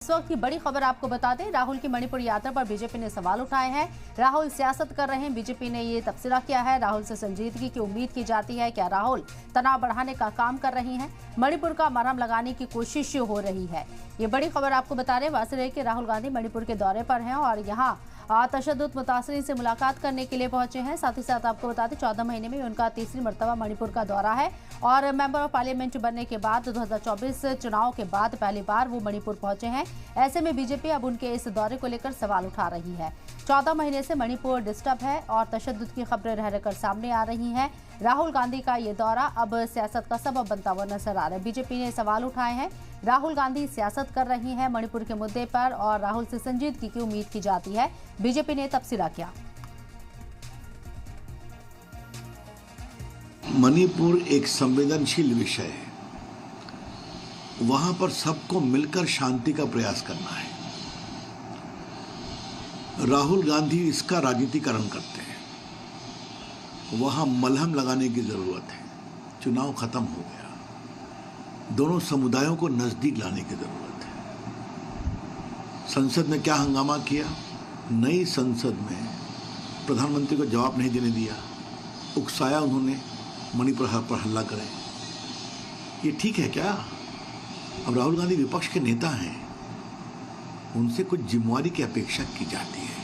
इस वक्त की बड़ी खबर आपको बता दें, राहुल की मणिपुर यात्रा पर बीजेपी ने सवाल उठाए हैं। राहुल सियासत कर रहे हैं, बीजेपी ने ये तबसरा किया है। राहुल से संजीदगी की उम्मीद की जाती है। क्या राहुल तनाव बढ़ाने का काम कर रही हैं? मणिपुर का मरहम लगाने की कोशिश हो रही है। ये बड़ी खबर आपको बता रहे, वाजिब है कि राहुल गांधी मणिपुर के दौरे पर हैं और यहाँ तशद्दुद मुतासरीन से मुलाकात करने के लिए पहुंचे हैं। साथ ही साथ आपको बता दें 14 महीने में उनका तीसरी मरतबा मणिपुर का दौरा है और मेंबर ऑफ पार्लियामेंट बनने के बाद 2024 चुनाव के बाद पहली बार वो मणिपुर पहुंचे हैं। ऐसे में बीजेपी अब उनके इस दौरे को लेकर सवाल उठा रही है। 14 महीने से मणिपुर डिस्टर्ब है और तशद्दुद की खबरें रह रहकर सामने आ रही हैं। राहुल गांधी का ये दौरा अब सियासत का सबब बनता हुआ नजर आ रहा है। बीजेपी ने सवाल उठाए हैं, राहुल गांधी सियासत कर रही हैं मणिपुर के मुद्दे पर और राहुल से संजीदगी की उम्मीद की जाती है। बीजेपी ने तबसरा किया। मणिपुर एक संवेदनशील विषय है, वहां पर सबको मिलकर शांति का प्रयास करना है। राहुल गांधी इसका राजनीतिकरण करते हैं, वहां मलहम लगाने की जरूरत है। चुनाव खत्म हो गया, दोनों समुदायों को नजदीक लाने की जरूरत है। संसद में क्या हंगामा किया, नई संसद में प्रधानमंत्री को जवाब नहीं देने दिया, उकसाया उन्होंने मणिपुर पर हल्ला करें। ये ठीक है क्या? अब राहुल गांधी विपक्ष के नेता हैं, उनसे कुछ जिम्मेवारी की अपेक्षा की जाती है।